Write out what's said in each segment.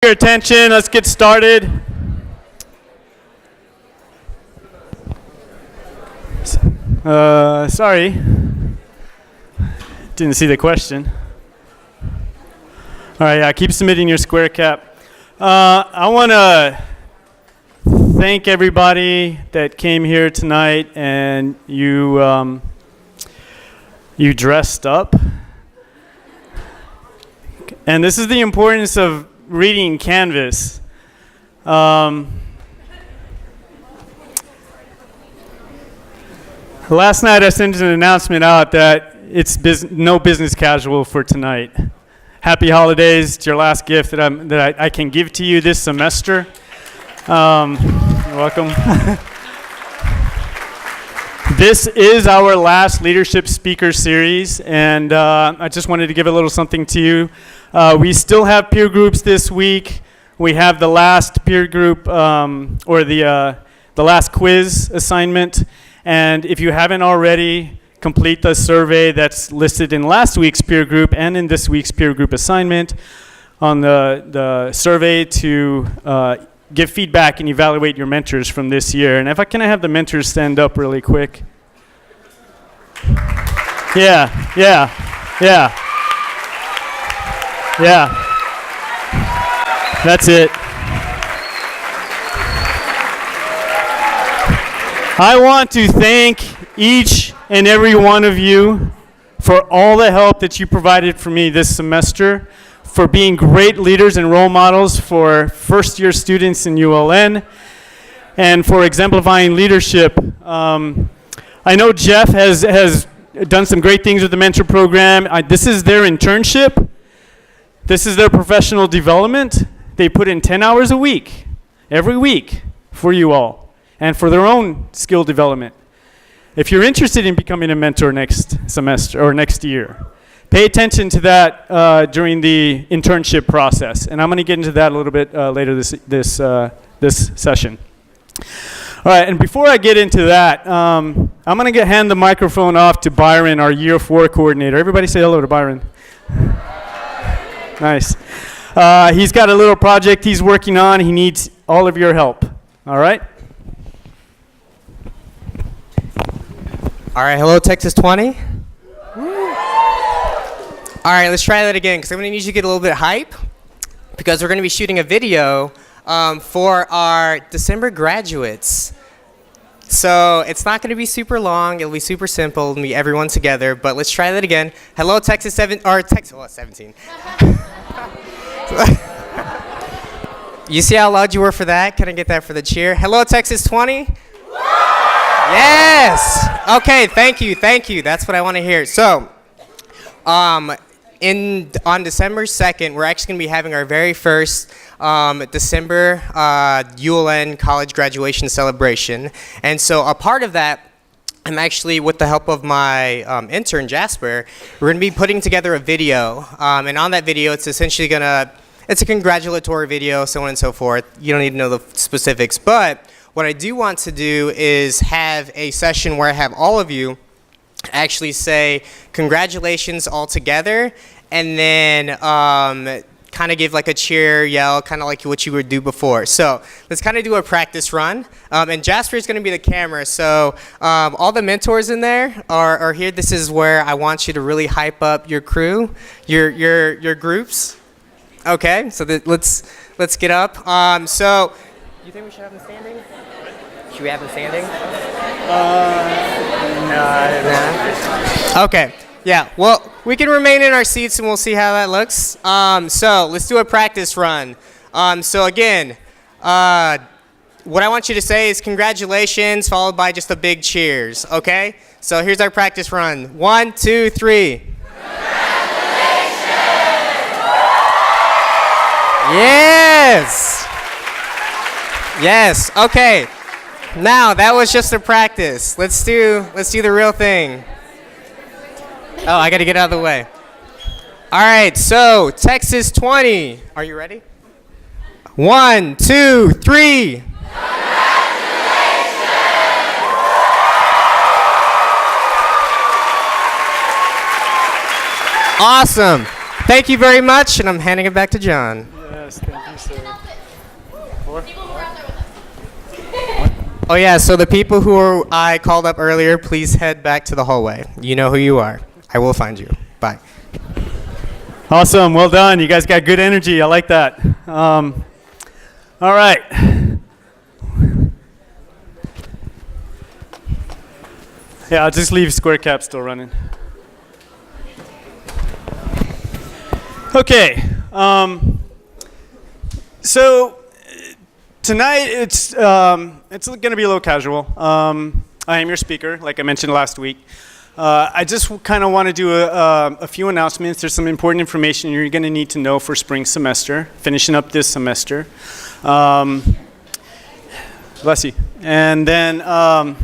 Your attention, let's get started. Sorry, didn't see the question. All right, yeah, keep submitting your square cap. I want to thank everybody that came here tonight and you dressed up. And this is the importance of reading Canvas. Last night I sent an announcement out that it's no business casual for tonight. Happy holidays. It's your last gift that I can give to you this semester. You're welcome. This is our last leadership speaker series, and I just wanted to give a little something to you. We still have peer groups this week. We have the last peer group, or the last quiz assignment. And if you haven't already, complete the survey that's listed in last week's peer group and in this week's peer group assignment on the survey to give feedback and evaluate your mentors from this year. And can I have the mentors stand up really quick? Yeah. That's it. I want to thank each and every one of you for all the help that you provided for me this semester, for being great leaders and role models for first-year students in ULN, and for exemplifying leadership. I know Jeff has done some great things with the mentor program. This is their internship. This is their professional development. They put in 10 hours a week, every week, for you all, and for their own skill development. If you're interested in becoming a mentor next semester or next year, pay attention to that during the internship process. And I'm going to get into that a little bit later this session. All right, and before I get into that, I'm going to hand the microphone off to Byron, our Year 4 coordinator. Everybody say hello to Byron. Nice. He's got a little project he's working on. He needs all of your help. All right? All right, hello, Texas 20. All right, let's try that again, because I'm going to need you to get a little bit hype, because we're going to be shooting a video for our December graduates. So it's not going to be super long. It'll be super simple. It'll be everyone together. But let's try that again. Hello, Texas 17. You see how loud you were for that? Can I get that for the cheer? Hello, Texas 20. Yes. Okay. Thank you. That's what I want to hear. So, on December 2nd, we're actually going to be having our very first December ULN college graduation celebration. And so a part of that, I'm actually, with the help of my intern, Jasper, we're going to be putting together a video. And on that video, it's essentially it's a congratulatory video, so on and so forth. You don't need to know the specifics. But what I do want to do is have a session where I have all of you actually say congratulations all together, and then kind of give like a cheer, yell, kind of like what you would do before. So let's kind of do a practice run. And Jasper is going to be the camera. So all the mentors in there are here. This is where I want you to really hype up your crew, your groups. Okay, so let's get up. So you think we should have them standing? Should we have them standing? No. Okay. Yeah. Well, we can remain in our seats and we'll see how that looks. So let's do a practice run. So again, what I want you to say is congratulations, followed by just a big cheers. Okay. So here's our practice run. 1, 2, 3. Congratulations! Yes. Yes. Okay. Now, that was just a practice. Let's do the real thing. Oh, I got to get out of the way. All right, so Texas 20. Are you ready? 1, 2, 3. Congratulations! Awesome. Thank you very much, and I'm handing it back to John. Yes, thank you, Oh yeah, so the people who I called up earlier, please head back to the hallway. You know who you are. I will find you. Bye. Awesome. Well done. You guys got good energy. I like that. All right. Yeah, I'll just leave Square Cap still running. Okay. So tonight it's going to be a little casual. I am your speaker, like I mentioned last week. I just kind of want to do a few announcements. There's some important information you're going to need to know for spring semester, finishing up this semester. Bless you. And then kind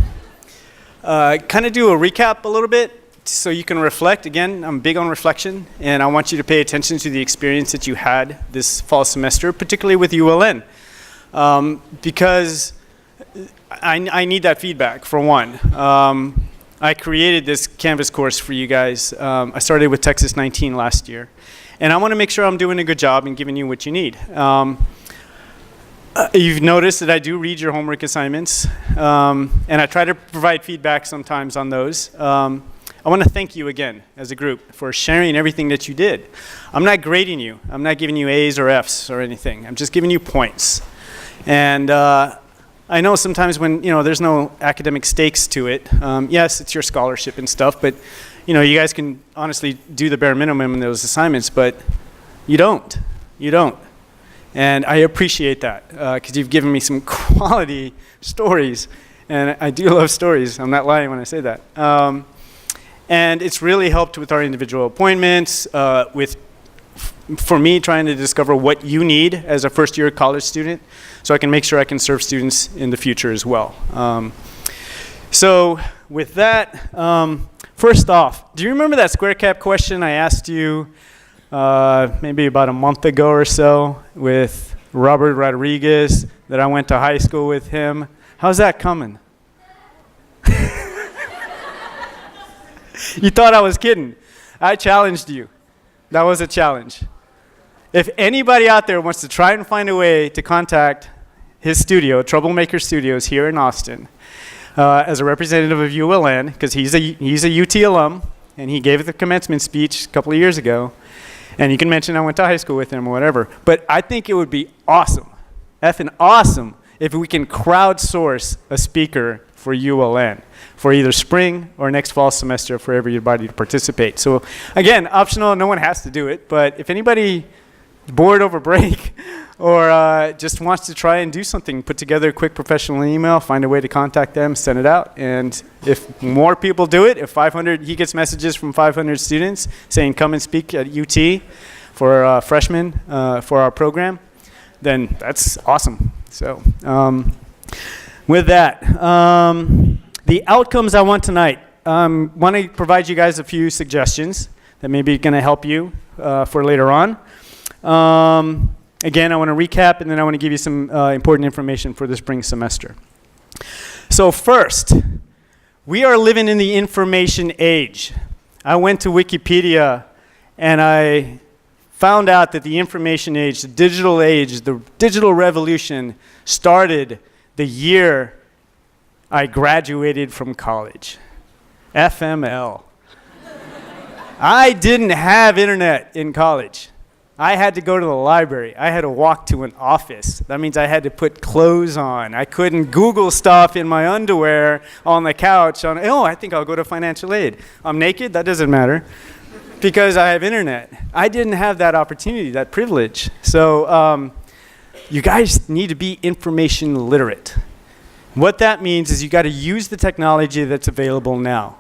of do a recap a little bit so you can reflect. Again, I'm big on reflection, and I want you to pay attention to the experience that you had this fall semester, particularly with ULN, because I need that feedback, for one. I created this Canvas course for you guys. I started with Texas 19 last year. And I want to make sure I'm doing a good job and giving you what you need. You've noticed that I do read your homework assignments. And I try to provide feedback sometimes on those. I want to thank you again as a group for sharing everything that you did. I'm not grading you. I'm not giving you A's or F's or anything. I'm just giving you points. And I know sometimes when, there's no academic stakes to it, yes, it's your scholarship and stuff, but, you guys can honestly do the bare minimum in those assignments, but you don't. You don't. And I appreciate that, because you've given me some quality stories, and I do love stories. I'm not lying when I say that. And it's really helped with our individual appointments, for me trying to discover what you need as a first-year college student, so I can make sure I can serve students in the future as well. So with that, first off, do you remember that Square Cap question I asked you maybe about a month ago or so with Robert Rodriguez, that I went to high school with him? How's that coming? You thought I was kidding. I challenged you. That was a challenge. If anybody out there wants to try and find a way to contact his studio, Troublemaker Studios here in Austin, as a representative of ULN, because he's a UT alum, and he gave the commencement speech a couple of years ago, and you can mention I went to high school with him or whatever, but I think it would be awesome, effing awesome, if we can crowdsource a speaker for ULN for either spring or next fall semester for everybody to participate. So again, optional, no one has to do it, but if anybody bored over break or just wants to try and do something, put together a quick professional email, find a way to contact them, send it out. And if more people do it, if 500, he gets messages from 500 students saying come and speak at UT for freshmen for our program, then that's awesome. So with that, the outcomes I want tonight, want to provide you guys a few suggestions that may be going to help you for later on. Again, I want to recap, and then I want to give you some important information for the spring semester. So first, we are living in the information age. I went to Wikipedia, and I found out that the information age, the digital revolution started the year I graduated from college. FML. I didn't have internet in college. I had to go to the library. I had to walk to an office. That means I had to put clothes on. I couldn't Google stuff in my underwear on the couch. I think I'll go to financial aid. I'm naked? That doesn't matter because I have internet. I didn't have that opportunity, that privilege. So you guys need to be information literate. What that means is you got to use the technology that's available now.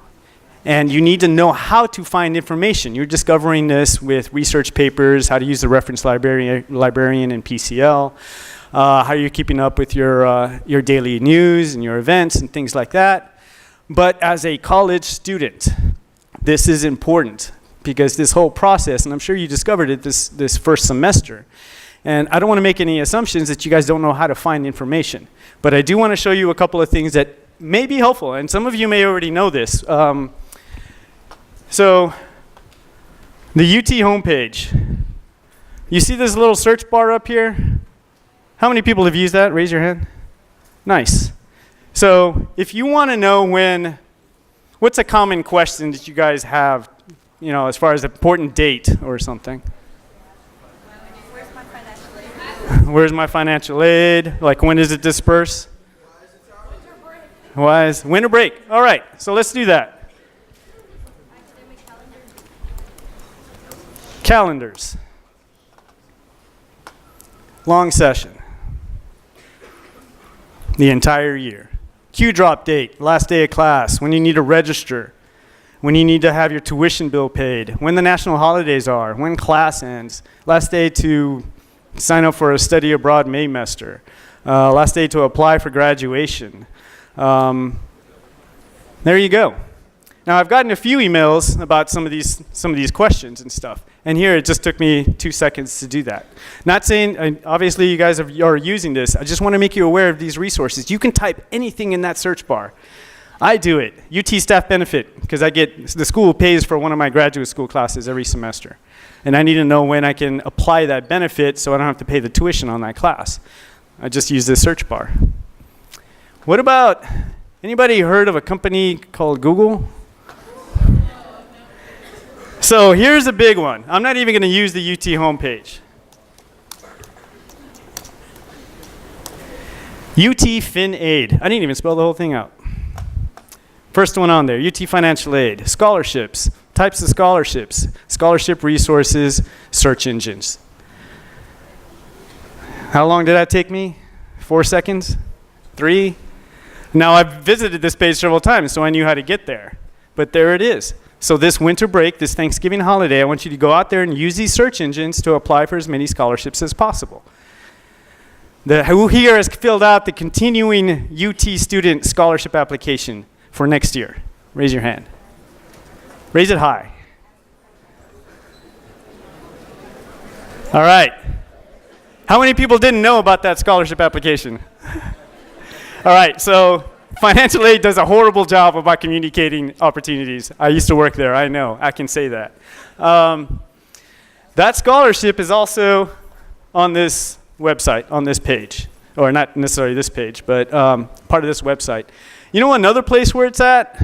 And you need to know how to find information. You're discovering this with research papers, how to use the reference librarian in PCL, how you're keeping up with your daily news and your events and things like that. But as a college student, this is important because this whole process, and I'm sure you discovered it this first semester, and I don't want to make any assumptions that you guys don't know how to find information. But I do want to show you a couple of things that may be helpful, and some of you may already know this. So the UT homepage, you see this little search bar up here? How many people have used that? Raise your hand. Nice. So if you want to know what's a common question that you guys have, as far as an important date or something? Where's my financial aid? Like, when does it disperse? Why is winter break? All right, so let's do that. Calendars. Long session. The entire year. Q drop date, last day of class, when you need to register, when you need to have your tuition bill paid, when the national holidays are, when class ends, last day to sign up for a study abroad Maymester, last day to apply for graduation. There you go. Now I've gotten a few emails about some of these questions and stuff, and here it just took me 2 seconds to do that. Not saying, obviously you guys are using this, I just want to make you aware of these resources. You can type anything in that search bar. I do it, UT staff benefit, because the school pays for one of my graduate school classes every semester. And I need to know when I can apply that benefit so I don't have to pay the tuition on that class. I just use this search bar. What about, anybody heard of a company called Google? So here's a big one. I'm not even going to use the UT homepage. UT Fin Aid. I didn't even spell the whole thing out. First one on there, UT Financial Aid. Scholarships, types of scholarships, scholarship resources, search engines. How long did that take me? 4 seconds? 3? Now I've visited this page several times, so I knew how to get there. But there it is. So this winter break, this Thanksgiving holiday, I want you to go out there and use these search engines to apply for as many scholarships as possible. Who here has filled out the continuing UT student scholarship application for next year? Raise your hand. Raise it high. All right. How many people didn't know about that scholarship application? All right, so financial aid does a horrible job about communicating opportunities. I used to work there, I know, I can say that. That scholarship is also on this website, on this page. Or not necessarily this page, but part of this website. You know another place where it's at?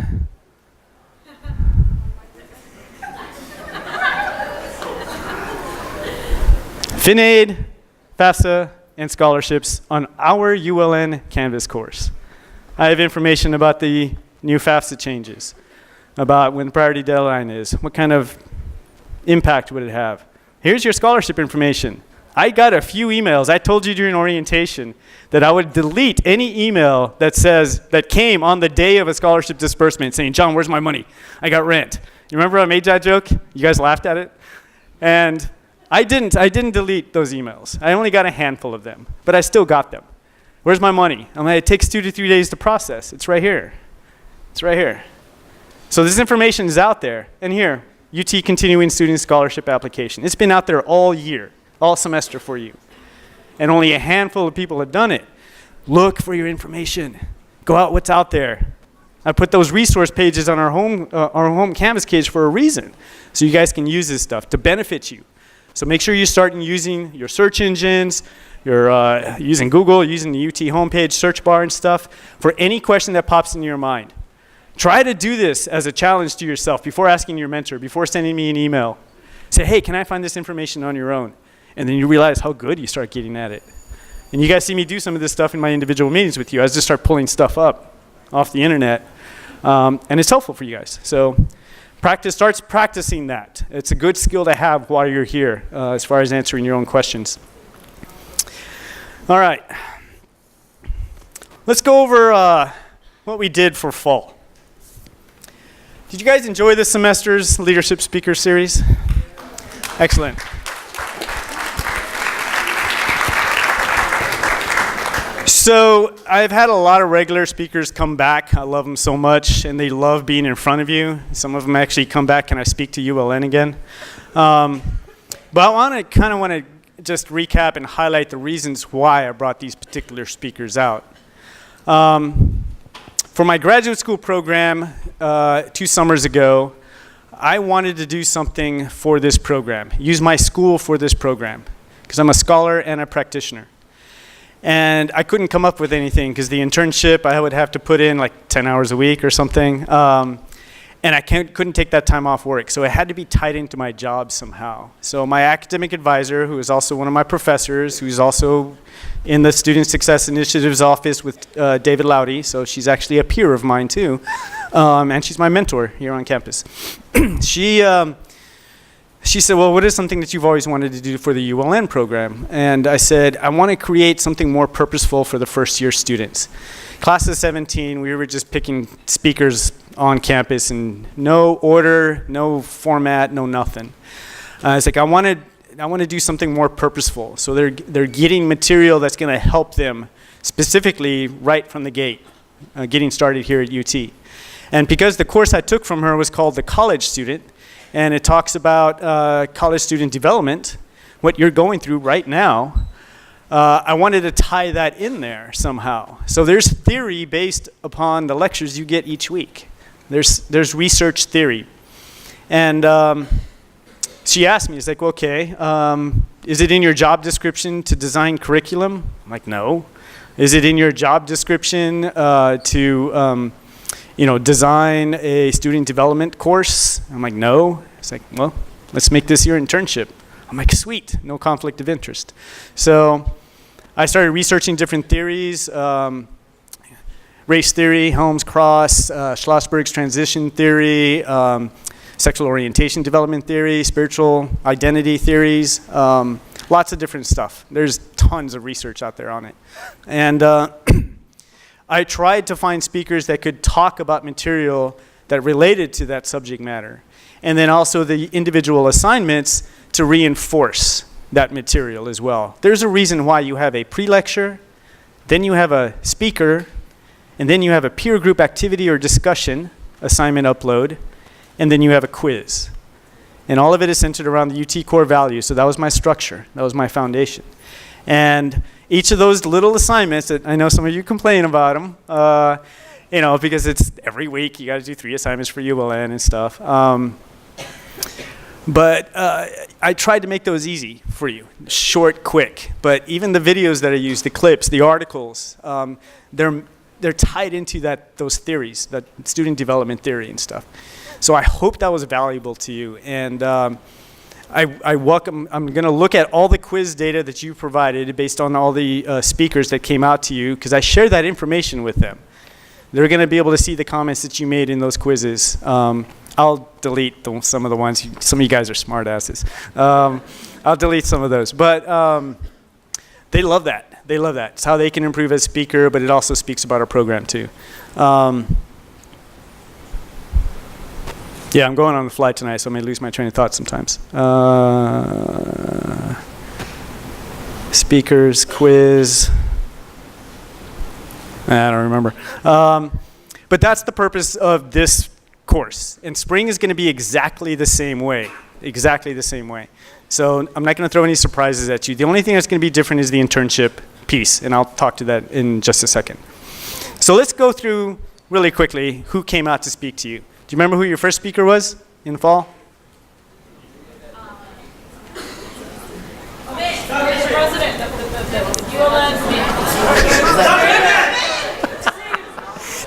FinAid, FAFSA, and scholarships on our ULN Canvas course. I have information about the new FAFSA changes, about when the priority deadline is, what kind of impact would it have. Here's your scholarship information. I got a few emails. I told you during orientation that I would delete any email that came on the day of a scholarship disbursement saying, John, where's my money? I got rent. You remember I made that joke? You guys laughed at it? And I didn't delete those emails. I only got a handful of them, but I still got them. Where's my money? It takes 2 to 3 days to process. It's right here. It's right here. So this information is out there. And here, UT Continuing Student Scholarship Application. It's been out there all year, all semester for you. And only a handful of people have done it. Look for your information. Go out what's out there. I put those resource pages on our home Canvas page for a reason. So you guys can use this stuff to benefit you. So make sure you start using your search engines, you're using Google, using the UT homepage, search bar and stuff for any question that pops into your mind. Try to do this as a challenge to yourself before asking your mentor, before sending me an email. Say, hey, can I find this information on your own? And then you realize how good you start getting at it. And you guys see me do some of this stuff in my individual meetings with you. I just start pulling stuff up off the internet. And it's helpful for you guys. So starts practicing that. It's a good skill to have while you're here as far as answering your own questions. All right. Let's go over what we did for fall. Did you guys enjoy this semester's Leadership Speaker Series? Excellent. So I've had a lot of regular speakers come back. I love them so much, and they love being in front of you. Some of them actually come back, can I speak to ULN again? But I kind of want to just recap and highlight the reasons why I brought these particular speakers out. For my graduate school program 2 summers ago, I wanted to do something for this program, use my school for this program, because I'm a scholar and a practitioner. And I couldn't come up with anything because the internship, I would have to put in like 10 hours a week or something. And I couldn't take that time off work. So it had to be tied into my job somehow. So my academic advisor, who is also one of my professors, who's also in the Student Success Initiatives office with David Laudy, so she's actually a peer of mine too, and she's my mentor here on campus. She said, well, what is something that you've always wanted to do for the ULN program? And I said, I want to create something more purposeful for the first year students. Class of 17, we were just picking speakers on campus and no order, no format, no nothing. I was like, I want to do something more purposeful. So they're getting material that's going to help them specifically right from the gate, getting started here at UT. And because the course I took from her was called The College Student, and it talks about college student development, what you're going through right now, I wanted to tie that in there somehow. So there's theory based upon the lectures you get each week. There's research theory. And she asked me, it's like, okay, is it in your job description to design curriculum? I'm like, no. Is it in your job description to design a student development course? I'm like, no. It's like, well, let's make this your internship. I'm like, sweet, no conflict of interest. So I started researching different theories, race theory, Helms-Cross, Schlossberg's transition theory, sexual orientation development theory, spiritual identity theories, lots of different stuff. There's tons of research out there on it. And I tried to find speakers that could talk about material that related to that subject matter. And then also the individual assignments to reinforce that material as well. There's a reason why you have a pre-lecture, then you have a speaker, and then you have a peer group activity or discussion assignment upload, and then you have a quiz. And all of it is centered around the UT core values. So that was my structure. That was my foundation. And each of those little assignments that I know some of you complain about them, because it's every week you got to do 3 assignments for ULN and stuff. But I tried to make those easy for you, short, quick. But even the videos that I use, the clips, the articles, they're tied into those theories, that student development theory and stuff. So I hope that was valuable to you. And I'm going to look at all the quiz data that you provided based on all the speakers that came out to you, because I share that information with them. They're going to be able to see the comments that you made in those quizzes. I'll delete some of the ones. Some of you guys are smart asses. I'll delete some of those. But they love that. They love that. It's how they can improve as speaker, but it also speaks about our program too. Yeah, I'm going on the fly tonight, so I may lose my train of thought sometimes. Speakers, quiz. I don't remember. But that's the purpose of this course. And spring is going to be exactly the same way. Exactly the same way. So I'm not going to throw any surprises at you. The only thing that's going to be different is the internship piece, and I'll talk to that in just a second. So let's go through really quickly who came out to speak to you. Do you remember who your first speaker was in the fall?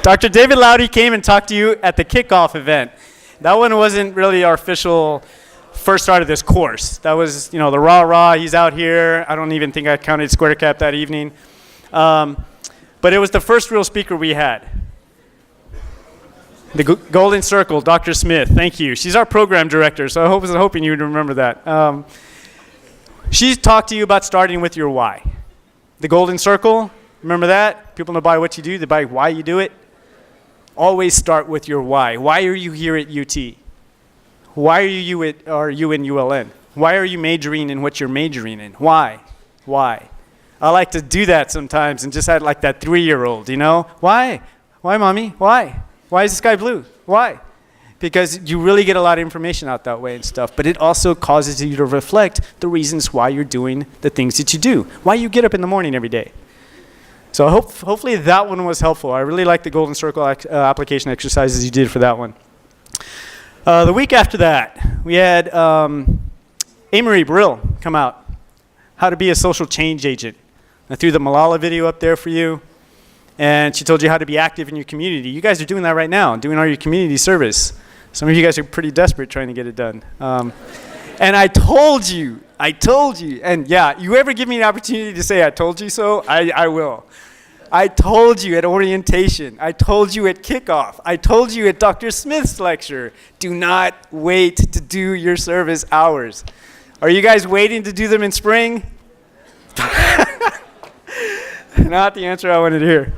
Dr. David Laudy came and talked to you at the kickoff event. That one wasn't really our official first start of this course. That was, the rah-rah, he's out here. I don't even think I counted Square Cap that evening. But it was the first real speaker we had. The Golden Circle, Dr. Smith, thank you. She's our program director, so I was hoping you would remember that. She talked to you about starting with your why. The Golden Circle, remember that? People don't buy what you do, they buy why you do it. Always start with your why. Why are you here at UT? Why are you in ULN? Why are you majoring in what you're majoring in? Why? Why? I like to do that sometimes and just act like that 3-year-old, Why? Why, mommy? Why? Why is the sky blue? Why? Because you really get a lot of information out that way and stuff, but it also causes you to reflect the reasons why you're doing the things that you do, why you get up in the morning every day. So hopefully that one was helpful. I really like the Golden Circle application exercises you did for that one. The week after that, we had Amory Brill come out, how to be a social change agent. I threw the Malala video up there for you. And she told you how to be active in your community. You guys are doing that right now, doing all your community service. Some of you guys are pretty desperate trying to get it done. And I told you, and yeah, you ever give me an opportunity to say I told you so, I will. I told you at orientation, I told you at kickoff, I told you at Dr. Smith's lecture, do not wait to do your service hours. Are you guys waiting to do them in spring? Not the answer I wanted to hear.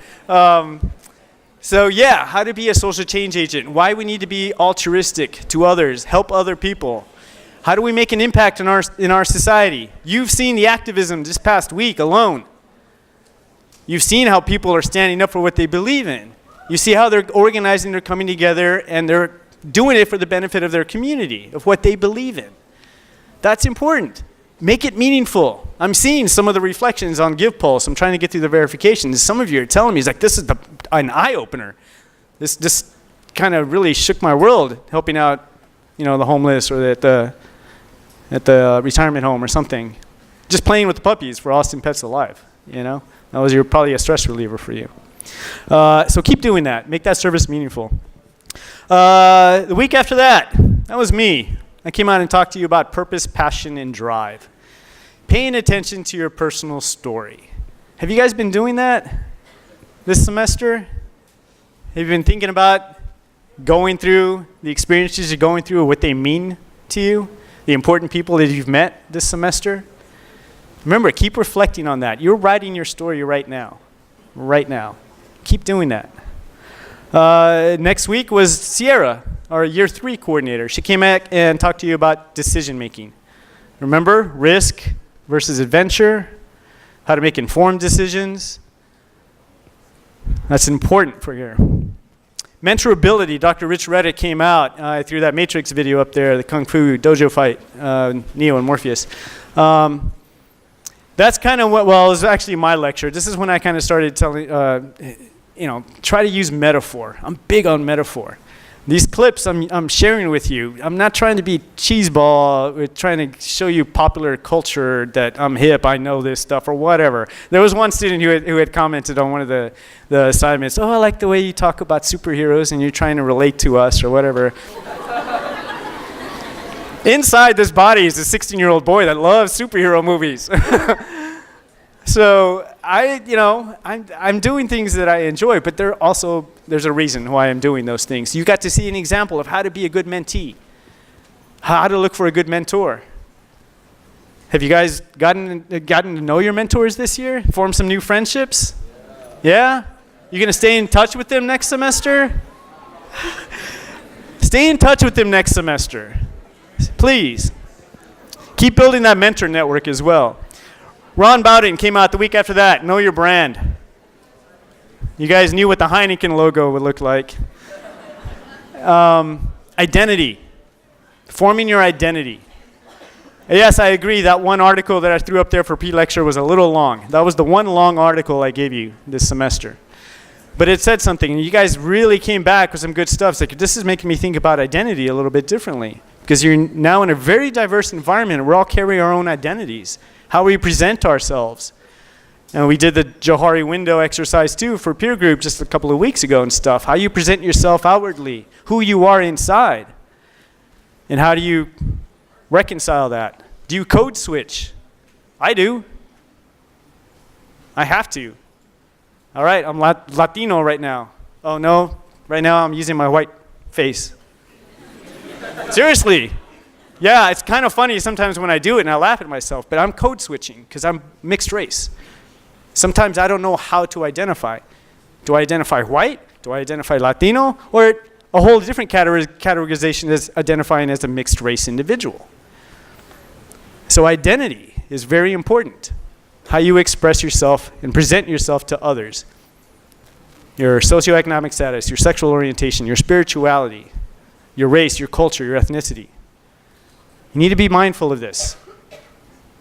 So yeah, how to be a social change agent, why we need to be altruistic to others, help other people. How do we make an impact in our society? You've seen the activism this past week alone. You've seen how people are standing up for what they believe in. You see how they're organizing, they're coming together, and they're doing it for the benefit of their community, of what they believe in. That's important. Make it meaningful. I'm seeing some of the reflections on GivePulse. I'm trying to get through the verifications. Some of you are telling me, it's like, this is an eye-opener. This kind of really shook my world, helping out, the homeless or at the retirement home or something. Just playing with the puppies for Austin Pets Alive, That was probably a stress reliever for you. So keep doing that. Make that service meaningful. The week after that was me. I came out and talked to you about purpose, passion, and drive. Paying attention to your personal story. Have you guys been doing that this semester? Have you been thinking about going through the experiences you're going through, what they mean to you, the important people that you've met this semester? Remember, keep reflecting on that. You're writing your story right now. Right now. Keep doing that. Next week was Sierra, our year 3 coordinator. She came back and talked to you about decision making. Remember, risk versus adventure, how to make informed decisions. That's important for here. Mentorability, Dr. Rich Reddick came out through that Matrix video up there, the Kung Fu dojo fight, Neo and Morpheus. That's kind of it was actually my lecture. This is when I kind of started telling, try to use metaphor. I'm big on metaphor. These clips I'm sharing with you, I'm not trying to be cheeseball, we're trying to show you popular culture that I'm hip, I know this stuff, or whatever. There was one student who had commented on one of the assignments, I like the way you talk about superheroes and you're trying to relate to us, or whatever. Inside this body is a 16-year-old boy that loves superhero movies. So I'm doing things that I enjoy, but there's a reason why I'm doing those things. You got to see an example of how to be a good mentee, how to look for a good mentor. Have you guys gotten to know your mentors this year? Form some new friendships? Yeah? You gonna stay in touch with them next semester? Stay in touch with them next semester. Please. Keep building that mentor network as well. Ron Bowden came out the week after that. Know your brand. You guys knew what the Heineken logo would look like. Identity. Forming your identity. Yes, I agree. That one article that I threw up there for pre-lecture was a little long. That was the one long article I gave you this semester. But it said something, and you guys really came back with some good stuff. It's like, this is making me think about identity a little bit differently. Because you're now in a very diverse environment, and we're all carrying our own identities. How we present ourselves. And we did the Johari window exercise too for peer group just a couple of weeks ago and stuff. How you present yourself outwardly, who you are inside. And how do you reconcile that? Do you code switch? I do. I have to. All right, I'm Latino right now. Oh no, right now I'm using my white face. Seriously. Yeah, it's kind of funny sometimes when I do it and I laugh at myself, but I'm code switching because I'm mixed race. Sometimes I don't know how to identify. Do I identify white? Do I identify Latino? Or a whole different categorization is identifying as a mixed race individual. So identity is very important. How you express yourself and present yourself to others. Your socioeconomic status, your sexual orientation, your spirituality, your race, your culture, your ethnicity. You need to be mindful of this.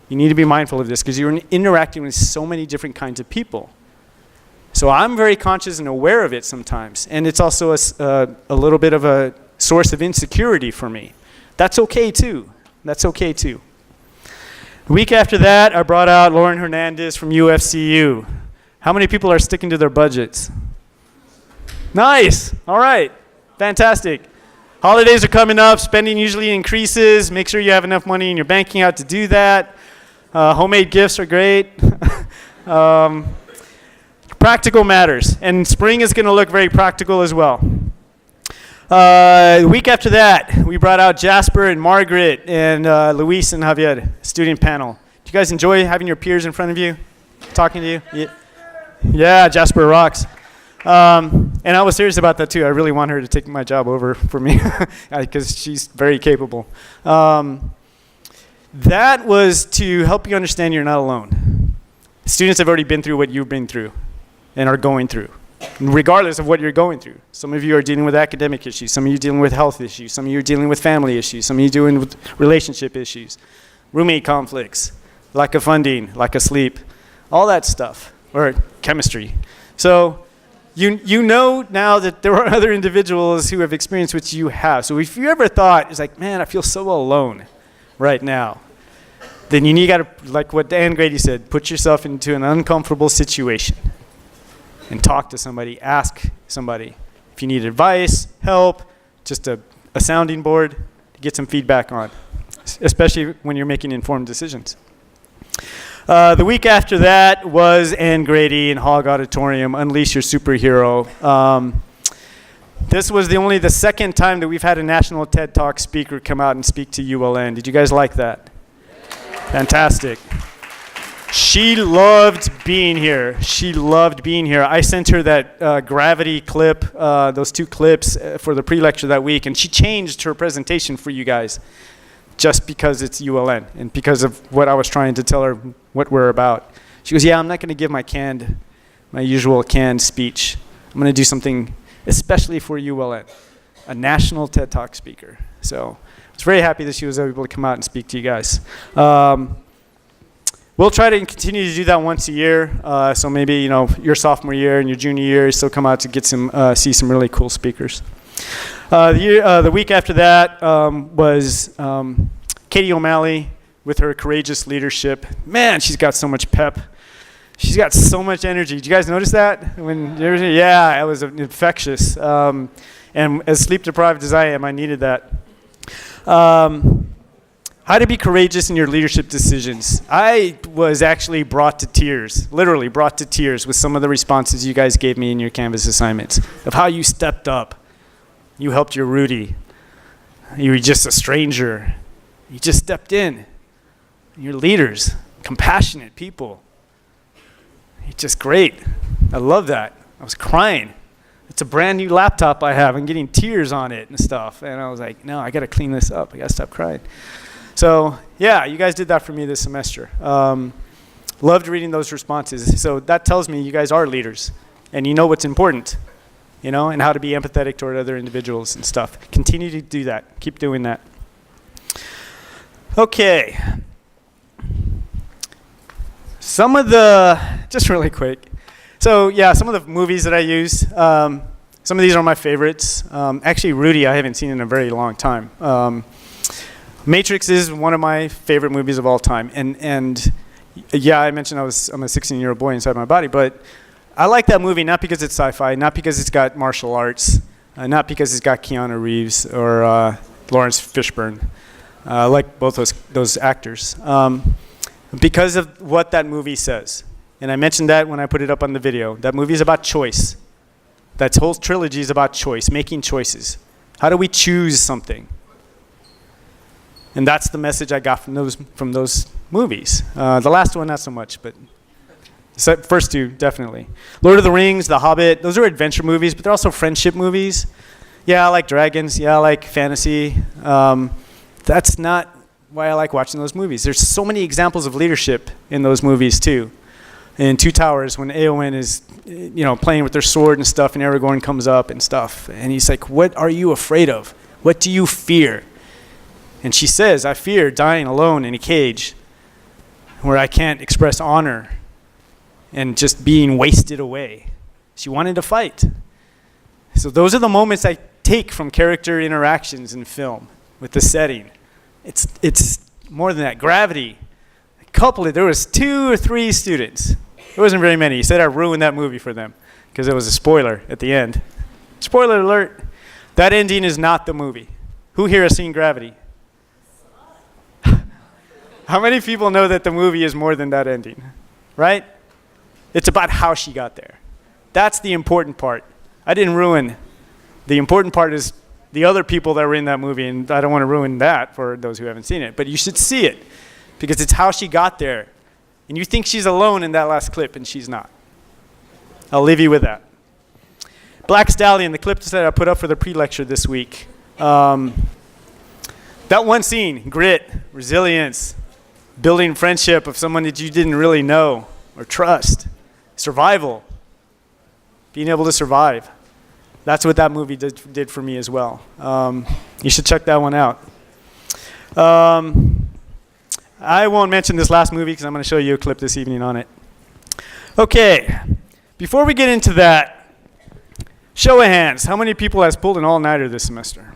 You need to be mindful of this because you're interacting with so many different kinds of people. So I'm very conscious and aware of it sometimes. And it's also a little bit of a source of insecurity for me. That's okay too. That's okay too. The week after that, I brought out Lauren Hernandez from UFCU. How many people are sticking to their budgets? Nice. All right. Fantastic. Holidays are coming up. Spending usually increases. Make sure you have enough money in your banking account to do that. Homemade gifts are great. Practical matters. And spring is going to look very practical as well. The week after that, we brought out Jasper and Margaret and Luis and Javier, student panel. Do you guys enjoy having your peers in front of you, talking to you? Yeah, Jasper rocks. And I was serious about that too. I really want her to take my job over for me because she's very capable. That was to help you understand you're not alone. Students have already been through what you've been through and are going through, regardless of what you're going through. Some of you are dealing with academic issues. Some of you are dealing with health issues. Some of you are dealing with family issues. Some of you are dealing with relationship issues, roommate conflicts, lack of funding, lack of sleep, all that stuff, or chemistry. So you know now that there are other individuals who have experienced what you have. So if you ever thought, it's like, man, I feel so alone right now, then you got to, like what Dan Grady said, put yourself into an uncomfortable situation and talk to somebody, ask somebody. If you need advice, help, just a sounding board to get some feedback on, especially when you're making informed decisions. The week after that was Ann Grady in Hogg Auditorium, Unleash Your Superhero. This was only the second time that we've had a national TED Talk speaker come out and speak to ULN. Did you guys like that? Fantastic. She loved being here. She loved being here. I sent her that Gravity clip, those 2 clips for the pre-lecture that week, and she changed her presentation for you guys just because it's ULN and because of what I was trying to tell her what we're about. She goes, yeah, I'm not going to give my usual canned speech. I'm going to do something especially for ULN, a national TED Talk speaker. So I was very happy that she was able to come out and speak to you guys. We'll try to continue to do that once a year. So maybe your sophomore year and your junior year, still come out to get see some really cool speakers. The week after that was Katie O'Malley with her courageous leadership. Man, she's got so much pep. She's got so much energy. Did you guys notice that? Yeah, it was infectious. And as sleep deprived as I am, I needed that. How to be courageous in your leadership decisions. I was actually brought to tears, literally brought to tears with some of the responses you guys gave me in your Canvas assignments of how you stepped up. You helped your Rudy. You were just a stranger. You just stepped in. You're leaders, compassionate people. You're just great. I love that. I was crying. It's a brand new laptop I have. I'm getting tears on it and stuff. And I was like, no, I got to clean this up. I got to stop crying. So, yeah, you guys did that for me this semester. Loved reading those responses. So that tells me you guys are leaders and you know what's important, and how to be empathetic toward other individuals and stuff. Continue to do that. Keep doing that. Okay. Just really quick. So, yeah, some of the movies that I use, some of these are my favorites. Actually, Rudy, I haven't seen in a very long time. Matrix is one of my favorite movies of all time. And yeah, I mentioned I'm a 16-year-old boy inside my body, but I like that movie not because it's sci-fi, not because it's got martial arts, not because it's got Keanu Reeves or Lawrence Fishburne. I like both those actors. Because of what that movie says. And I mentioned that when I put it up on the video. That movie is about choice. That whole trilogy is about choice, making choices. How do we choose something? And that's the message I got from those movies. The last one, not so much, but the first 2, definitely. Lord of the Rings, The Hobbit, those are adventure movies, but they're also friendship movies. Yeah, I like dragons. Yeah, I like fantasy. That's not why I like watching those movies. There's so many examples of leadership in those movies, too. In Two Towers, when Eowyn is, playing with their sword and stuff, and Aragorn comes up and stuff, and he's like, what are you afraid of? What do you fear? And she says, I fear dying alone in a cage where I can't express honor and just being wasted away. She wanted to fight. So those are the moments I take from character interactions in film with the setting. It's more than that. Gravity. there was 2 or 3 students. It wasn't very many. He said I ruined that movie for them because it was a spoiler at the end. Spoiler alert, that ending is not the movie. Who here has seen Gravity? How many people know that the movie is more than that ending, right? It's about how she got there. That's the important part. I didn't ruin. The important part is the other people that were in that movie, and I don't want to ruin that for those who haven't seen it, but you should see it because it's how she got there. And you think she's alone in that last clip, and she's not. I'll leave you with that. Black Stallion, the clip that I put up for the pre-lecture this week. That one scene, grit, resilience, building friendship of someone that you didn't really know or trust, survival, being able to survive. That's what that movie did for me as well. You should check that one out. I won't mention this last movie because I'm going to show you a clip this evening on it. Okay, before we get into that, show of hands, how many people has pulled an all-nighter this semester?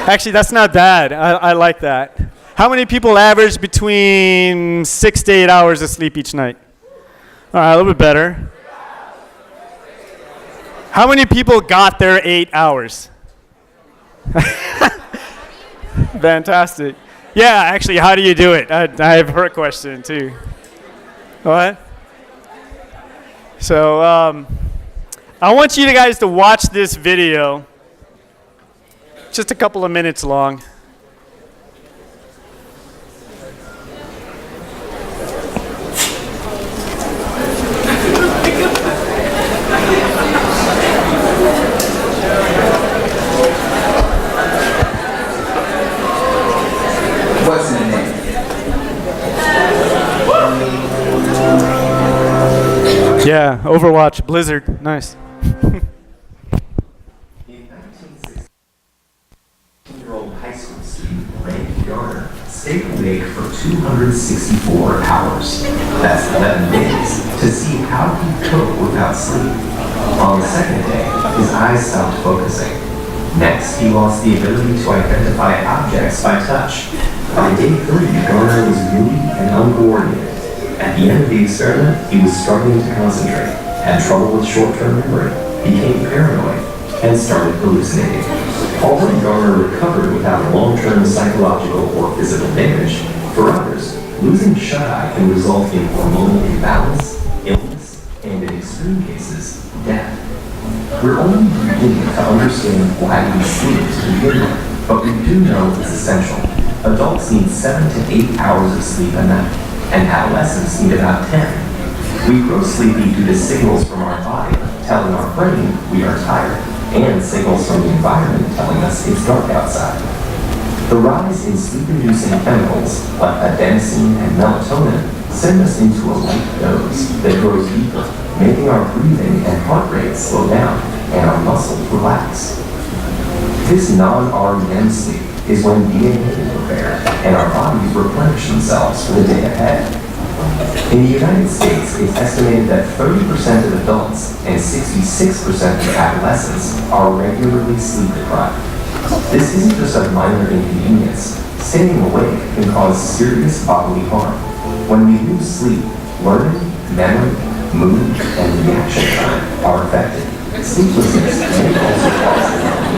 Actually, that's not bad. I like that. How many people average between 6 to 8 hours of sleep each night? All right, a little bit better. How many people got their 8 hours? Fantastic. Yeah, actually, how do you do it? I have her question too. What? So I want you guys to watch this video. Just a couple of minutes long. What's in the name? Yeah, Overwatch, Blizzard, nice. In 1960-year-old high school student Randy Garner stayed awake for 264 hours. That's 11 days to see how he'd cope without sleep. On the second day, his eyes stopped focusing. Next, he lost the ability to identify objects by touch. By day 3, Garner was moody and uncoordinated. At the end of the experiment, he was struggling to concentrate, had trouble with short-term memory, became paranoid, and started hallucinating. Although Garner recovered without long-term psychological or physical damage, for others, losing shut-eye can result in hormonal imbalance, illness, and in extreme cases, death. We're only beginning to understand why we sleep to begin with, but we do know it's essential. Adults need 7 to 8 hours of sleep a night, and adolescents need about 10. We grow sleepy due to signals from our body telling our brain we are tired, and signals from the environment telling us it's dark outside. The rise in sleep-inducing chemicals like adenosine and melatonin send us into a light doze that grows deeper, making our breathing and heart rate slow down and our muscles relax. This non-REM sleep is when DNA is repaired and our bodies replenish themselves for the day ahead. In the United States, it's estimated that 30% of adults and 66% of adolescents are regularly sleep deprived. This isn't just a minor inconvenience. Staying awake can cause serious bodily harm. When we lose sleep, learning, memory, mood, and reaction time are affected. Sleeplessness may also cause